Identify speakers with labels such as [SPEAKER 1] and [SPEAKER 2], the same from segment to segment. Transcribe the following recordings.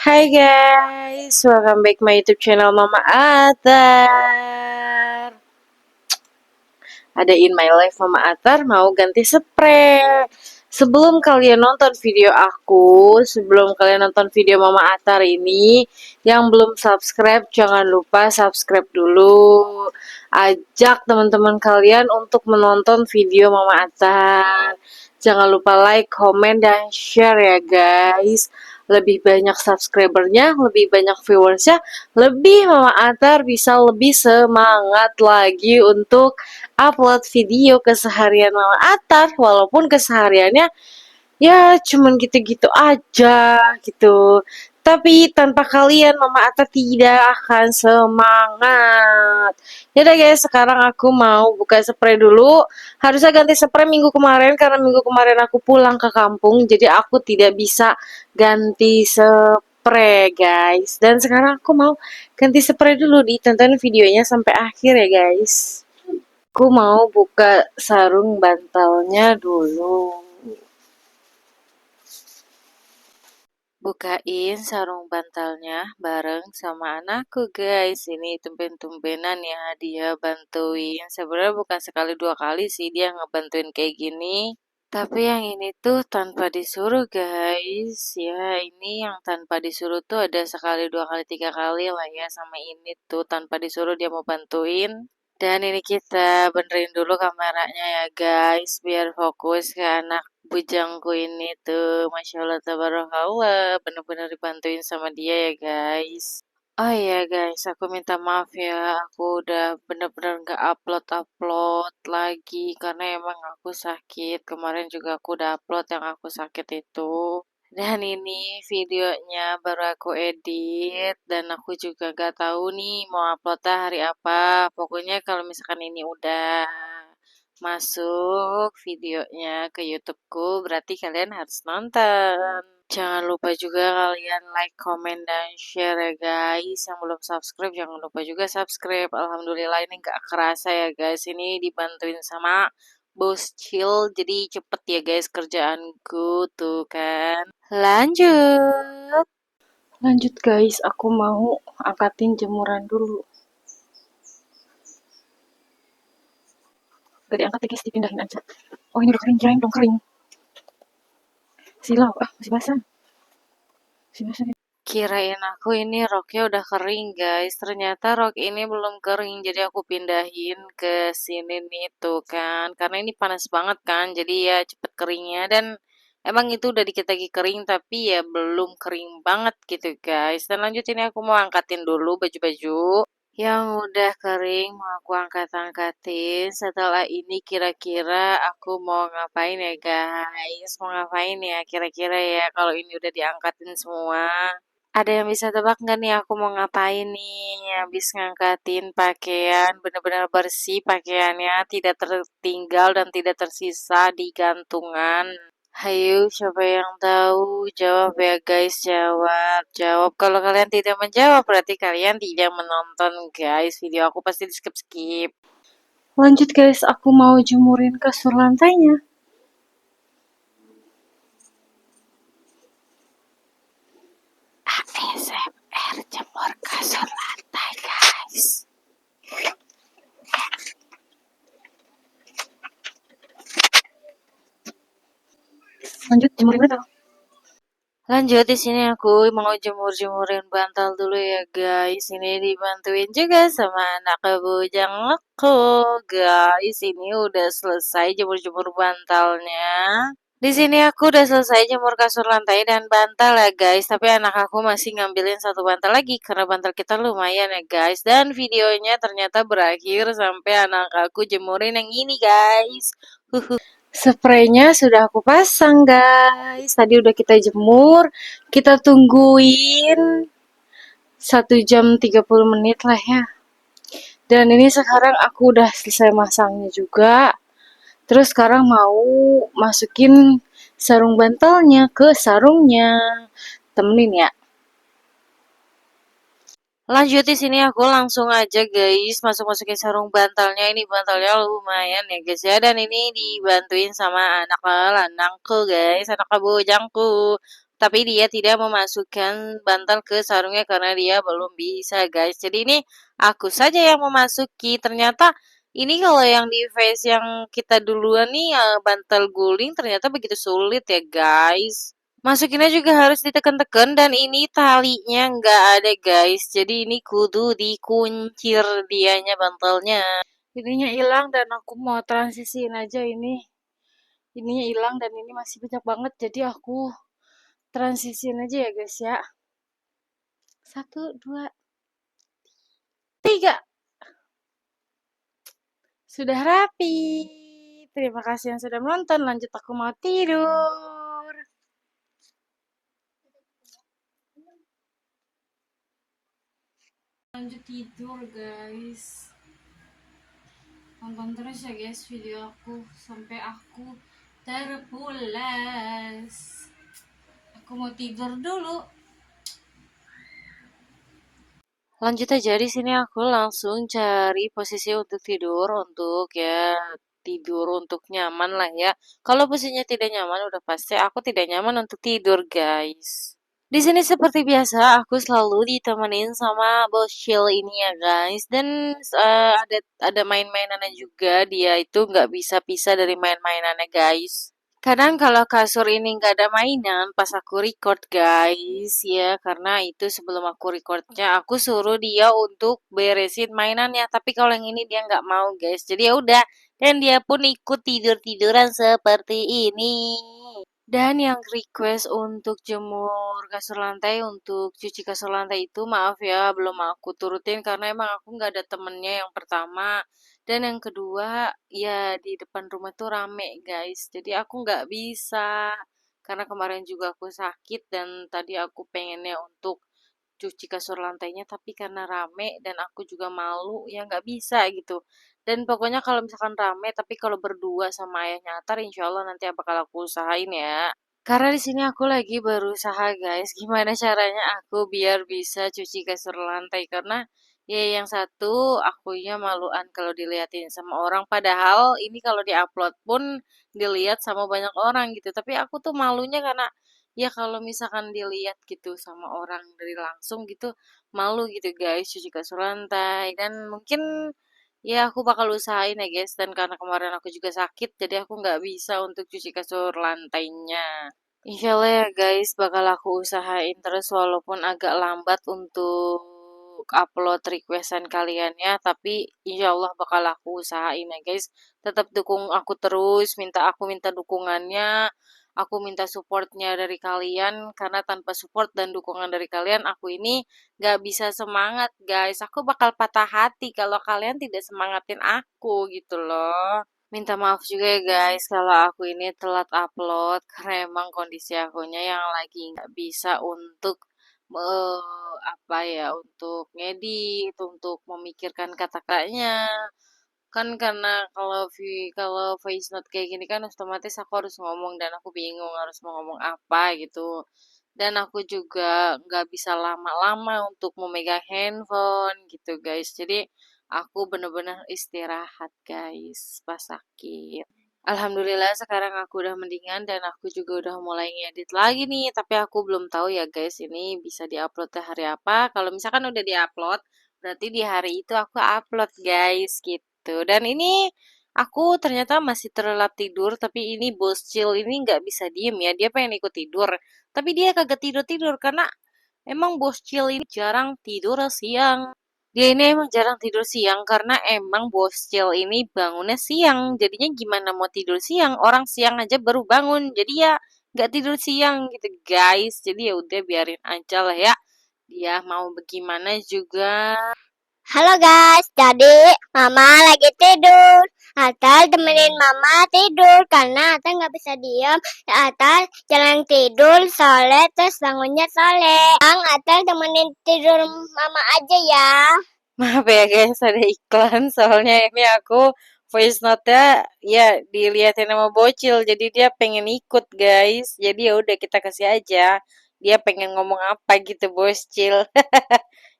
[SPEAKER 1] Hai guys, welcome back my YouTube channel Mama Atar. Ada in my life Mama Atar mau ganti spray. Sebelum kalian nonton video aku, sebelum kalian nonton video Mama Atar ini, yang belum subscribe jangan lupa subscribe dulu. Ajak teman-teman kalian untuk menonton video Mama Atar. Jangan lupa like, comment, dan share ya guys. Lebih banyak subscribernya, lebih banyak viewersnya, lebih Mama Atar bisa lebih semangat lagi untuk upload video keseharian Mama Atar. Walaupun kesehariannya ya cuman gitu-gitu aja gitu. Tapi tanpa kalian Mama Atta tidak akan semangat. Yaudah guys, sekarang aku mau buka spray dulu. Harusnya ganti spray minggu kemarin karena minggu kemarin aku pulang ke kampung, jadi aku tidak bisa ganti spray guys. Dan sekarang aku mau ganti spray dulu, ditonton videonya sampai akhir ya guys. Aku mau buka sarung bantalnya dulu. Bukain sarung bantalnya bareng sama anakku guys. Ini tumben-tumbenan ya dia bantuin. Sebenarnya bukan sekali dua kali sih dia ngebantuin kayak gini. Tapi yang ini tuh tanpa disuruh guys. Ya ini yang tanpa disuruh tuh ada sekali, dua kali, tiga kali lah ya. Sama ini tuh tanpa disuruh dia mau bantuin. Dan ini kita benerin dulu kameranya ya guys, biar fokus ke anak bujangku ini tuh. Masya Allah, tabarakallah, bener-bener dibantuin sama dia ya guys. Oh iya guys, aku minta maaf ya, aku udah bener-bener gak upload-upload lagi karena emang aku sakit. Kemarin juga aku udah upload yang aku sakit itu. Dan ini videonya baru aku edit dan aku juga gak tahu nih mau uploadnya hari apa. Pokoknya kalau misalkan ini udah masuk videonya ke YouTubeku, berarti kalian harus nonton. Jangan lupa juga kalian like, comment, dan share ya guys. Yang belum subscribe jangan lupa juga subscribe. Alhamdulillah ini gak kerasa ya guys. Ini dibantuin sama Bos Chill, jadi cepet ya guys kerjaanku tuh kan. Lanjut. Lanjut guys, aku mau angkatin jemuran dulu. Gak diangkat ya guys, dipindahin aja. Oh ini udah kering, kirain dong kering. Silau, masih basah. Masih basah. Kirain aku ini roknya udah kering guys, ternyata rok ini belum kering, jadi aku pindahin ke sini nih tuh kan, karena ini panas banget kan, jadi ya cepet keringnya. Dan emang itu udah dikit lagi kering, tapi ya belum kering banget gitu guys. Dan lanjut ini aku mau angkatin dulu baju-baju yang udah kering, mau aku angkat-angkatin. Setelah ini kira-kira aku mau ngapain ya guys, mau ngapain ya kira-kira ya kalau ini udah diangkatin semua. Ada yang bisa tebak nggak nih aku mau ngapain nih? Habis ngangkatin pakaian, benar-benar bersih pakaiannya, tidak tertinggal dan tidak tersisa di gantungan. Hayu, siapa yang tahu? Jawab ya guys, jawab. Jawab. Kalau kalian tidak menjawab, berarti kalian tidak menonton guys. Video aku pasti di skip-skip. Lanjut guys, aku mau jemurin kasur lantainya. ASMR jemur kasur lantai guys. Lanjut jemurin dulu. Lanjut di sini aku mau jemur-jemurin bantal dulu ya guys. Ini dibantuin juga sama anak bujang aku guys. Ini udah selesai jemur-jemur bantalnya. Di sini aku udah selesai jemur kasur lantai dan bantal ya guys. Tapi anak aku masih ngambilin satu bantal lagi karena bantal kita lumayan ya guys. Dan videonya ternyata berakhir sampai anak aku jemurin yang ini guys. Spraynya sudah aku pasang guys. Tadi udah kita jemur. Kita tungguin 1 jam 30 menit lah ya. Dan ini sekarang aku udah selesai masangnya juga. Terus sekarang mau masukin sarung bantalnya ke sarungnya. Temenin ya. Lanjut di sini aku langsung aja guys masukin sarung bantalnya. Ini bantalnya lumayan ya guys ya, dan ini dibantuin sama anak lanangku guys, anak bujangku. tapi dia tidak memasukkan bantal ke sarungnya karena dia belum bisa, guys. Jadi ini aku saja yang memasuki. Ternyata ini kalau yang di face yang kita duluan nih bantal guling ternyata begitu sulit ya, guys. Masukinnya juga harus ditekan-tekan dan ini talinya nggak ada, guys. Jadi ini kudu dikuncir dianya bantalnya. Ininya hilang dan aku mau transisiin aja ini. Ininya hilang dan ini masih banyak banget. Jadi aku transisiin aja ya, guys ya. 1, 2, 3. Sudah rapi. Terima kasih yang sudah menonton. Lanjut aku mau tidur. Lanjut tidur, guys. Tonton terus ya, guys, video aku sampai aku terpulas. Aku mau tidur dulu. Lanjut aja, di sini aku langsung cari posisi untuk tidur untuk ya tidur untuk nyaman lah ya. Kalau posisinya tidak nyaman udah pasti aku tidak nyaman untuk tidur, guys. Di sini seperti biasa aku selalu ditemenin sama bocil ini ya, guys. Dan ada main-mainannya juga. Dia itu nggak bisa pisah dari main-mainannya, guys. Kadang kalau kasur ini nggak ada mainan pas aku record, guys, ya karena itu sebelum aku recordnya aku suruh dia untuk beresin mainannya, tapi kalau yang ini dia nggak mau, guys, jadi ya udah, dan dia pun ikut tidur-tiduran seperti ini. Dan yang request untuk jemur kasur lantai, untuk cuci kasur lantai itu maaf ya belum aku turutin karena emang aku nggak ada temennya yang pertama. Dan yang kedua ya di depan rumah tuh rame, guys. Jadi aku nggak bisa. Karena kemarin juga aku sakit dan tadi aku pengennya untuk cuci kasur lantainya tapi karena rame dan aku juga malu ya nggak bisa gitu. Dan pokoknya kalau misalkan rame tapi kalau berdua sama ayahnya Atar insya Allah nanti bakal aku usahain ya. Karena di sini aku lagi berusaha, guys, gimana caranya aku biar bisa cuci kasur lantai karena ya yang satu akunya maluan kalau diliatin sama orang padahal ini kalau diupload pun dilihat sama banyak orang gitu. Tapi aku tuh malunya karena ya kalau misalkan dilihat gitu sama orang dari langsung gitu malu gitu, guys, cuci kasur lantai dan mungkin ya aku bakal usahain ya, guys, dan karena kemarin aku juga sakit jadi aku nggak bisa untuk cuci kasur lantainya. Insya Allah ya, guys, bakal aku usahain terus walaupun agak lambat untuk upload requestan kalian ya, tapi insya Allah bakal aku usahain ya, guys. Tetap dukung aku terus, aku minta dukungannya, aku minta supportnya dari kalian, karena tanpa support dan dukungan dari kalian, aku ini gak bisa semangat, guys. Aku bakal patah hati kalau kalian tidak semangatin aku gitu loh. Minta maaf juga ya, guys kalau aku ini telat upload karena emang kondisi akunya yang lagi nggak bisa untuk apa ya untuk ngedit, untuk memikirkan kata-katanya. Kan karena kalau voice note kayak gini kan otomatis aku harus ngomong dan aku bingung harus mau ngomong apa gitu. Dan aku juga nggak bisa lama-lama untuk memegang handphone gitu, guys. Jadi aku bener-bener istirahat, guys, pas sakit. Alhamdulillah sekarang aku udah mendingan dan aku juga udah mulai ngedit lagi nih. Tapi aku belum tahu ya, guys, ini bisa diupload di hari apa. Kalau misalkan udah diupload, berarti di hari itu aku upload, guys, gitu. Dan ini aku ternyata masih terlelap tidur, tapi ini bocil ini nggak bisa diem ya. Dia pengen ikut tidur, tapi dia kagak tidur-tidur karena emang bocil ini jarang tidur siang. Dia ini emang jarang tidur siang karena emang bocil ini bangunnya siang. Jadinya gimana mau tidur siang? Orang siang aja baru bangun. Jadi ya nggak tidur siang gitu, guys. Jadi ya udah biarin aja lah ya. Dia mau bagaimana juga.
[SPEAKER 2] Halo guys, jadi Mama lagi tidur. Atal temenin Mama tidur karena Atal nggak bisa diam. Atal jarang tidur soalnya terus bangunnya sore. Bang, Atal temenin tidur Mama aja ya.
[SPEAKER 1] Maaf ya, guys, ada iklan. Soalnya ini aku voice note-nya ya dilihatin sama bocil. Jadi dia pengen ikut, guys. Jadi ya udah kita kasih aja. Dia pengen ngomong apa gitu, bocil.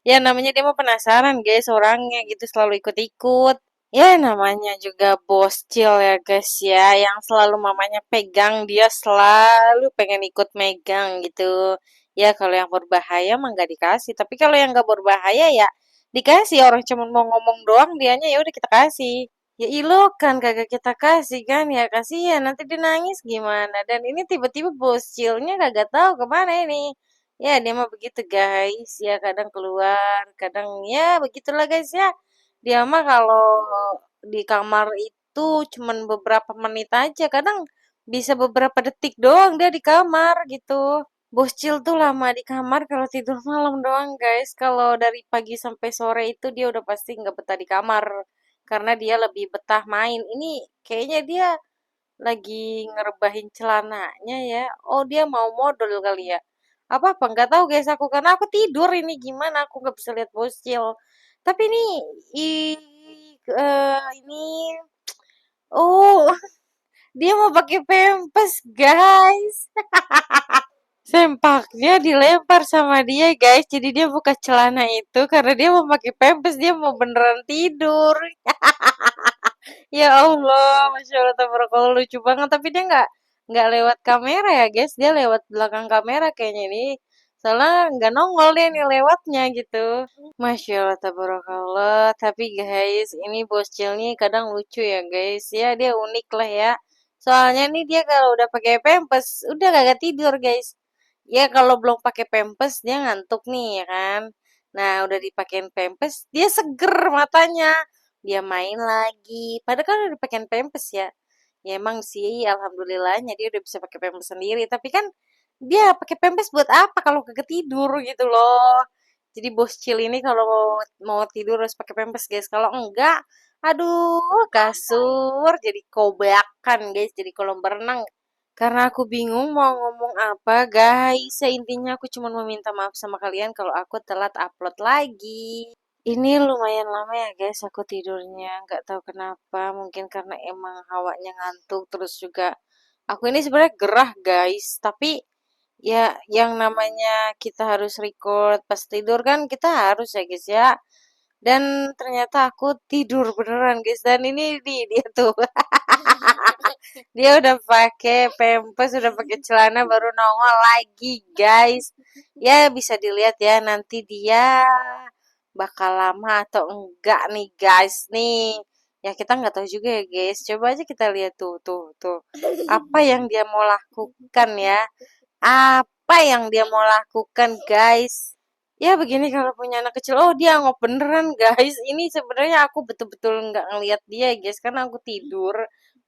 [SPEAKER 1] Ya namanya dia mau penasaran, guys, orangnya gitu selalu ikut-ikut. Ya namanya juga boscil ya guys ya, yang selalu mamanya pegang, dia selalu pengen ikut megang gitu. Ya kalau yang berbahaya mah nggak dikasih, tapi kalau yang nggak berbahaya ya dikasih. Orang cuma mau ngomong doang, dianya ya udah kita kasih. Ya ilo kan kagak kita kasih kan, ya kasihan nanti dia nangis gimana. Dan ini tiba-tiba boscilnya kagak tahu kemana ini. Ya dia mah begitu guys, ya kadang keluar, kadang ya begitulah guys ya. Dia mah kalau di kamar itu cuman beberapa menit aja, kadang bisa beberapa detik doang dia di kamar gitu. Boscil tuh lama di kamar kalau tidur malam doang guys. Kalau dari pagi sampai sore itu dia udah pasti nggak betah di kamar. Karena dia lebih betah main. Ini kayaknya dia lagi ngerebahin celananya ya. Oh dia mau modal kali ya. Apa nggak tahu guys aku, karena aku tidur ini gimana aku nggak bisa lihat bocil. Tapi ini i, ini oh dia mau pakai pempes guys. Sempaknya dilempar sama dia guys. Jadi dia buka celana itu karena dia mau pakai pempes, dia mau beneran tidur. Ya Allah, Masya Allah, tabarakallah, lucu banget. Tapi dia nggak lewat kamera ya, guys. Dia lewat belakang kamera kayaknya ini. Soalnya nggak nongol dia nih lewatnya gitu. Masya Allah, tabarakallah. Tapi guys, ini bocil nih kadang lucu ya, guys. Ya, dia unik lah ya. Soalnya nih dia kalau udah pakai pempes, udah kagak tidur, guys. Ya, kalau belum pakai pempes, dia ngantuk nih, ya kan. Nah, udah dipakein pempes, dia seger matanya. Dia main lagi. Padahal kan udah pakein pempes ya. Ya emang sih, alhamdulillahnya dia udah bisa pakai pempes sendiri. Tapi kan dia pakai pempes buat apa kalau kagak tidur gitu loh. Jadi bos Cil ini kalau mau tidur harus pakai pempes guys. Kalau enggak, aduh kasur jadi kobakan guys, jadi kolam berenang. Karena aku bingung mau ngomong apa guys. Ya intinya aku cuma mau minta maaf sama kalian kalau aku telat upload lagi. Ini lumayan lama ya guys aku tidurnya. Nggak tahu kenapa. Mungkin karena emang hawanya ngantuk. Terus juga aku ini sebenarnya gerah guys. Tapi ya yang namanya kita harus record pas tidur kan kita harus ya guys ya. Dan ternyata aku tidur beneran guys. Dan ini dia tuh. Dia udah pakai pempes, udah pakai celana baru nongol lagi guys. Ya bisa dilihat ya nanti dia bakal lama atau enggak nih guys nih. Ya kita nggak tahu juga ya guys. Coba aja kita lihat tuh. Apa yang dia mau lakukan ya? Apa yang dia mau lakukan guys? Ya begini kalau punya anak kecil. Oh dia ngop beneran guys. Ini sebenarnya aku betul-betul nggak ngelihat dia guys karena aku tidur,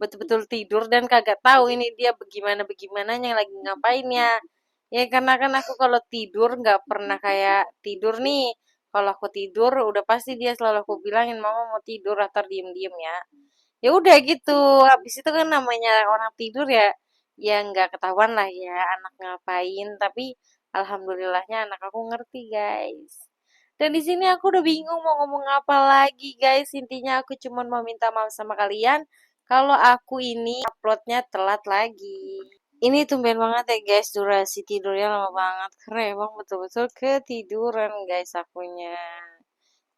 [SPEAKER 1] betul-betul tidur dan kagak tahu ini dia bagaimana lagi ngapain ya. Ya karena kan aku kalau tidur nggak pernah kayak tidur nih. Kalau aku tidur udah pasti dia selalu aku bilangin mama mau tidur atau diem-diem ya. Ya udah gitu. Habis itu kan namanya orang tidur ya, ya nggak ketahuan lah ya anak ngapain. Tapi alhamdulillahnya anak aku ngerti guys. Dan di sini aku udah bingung mau ngomong apa lagi guys. Intinya aku cuma mau minta maaf sama kalian kalau aku ini uploadnya telat lagi. Ini tumben banget ya guys, durasi tidurnya lama banget. Karena emang betul-betul ketiduran guys akunya.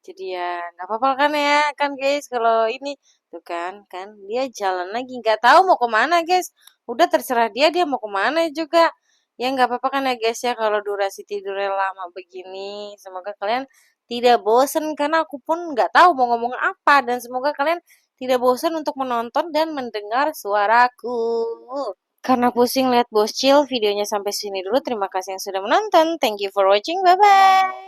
[SPEAKER 1] Jadi ya nggak apa-apa kan ya kan guys kalau ini tuh kan dia jalan lagi nggak tahu mau kemana guys. Udah terserah dia mau kemana juga. Ya nggak apa-apa kan ya guys ya kalau durasi tidurnya lama begini. Semoga kalian tidak bosan karena aku pun nggak tahu mau ngomong apa dan semoga kalian tidak bosan untuk menonton dan mendengar suaraku. Karena pusing lihat bos chill, videonya sampai sini dulu. Terima kasih yang sudah menonton. Thank you for watching. Bye bye.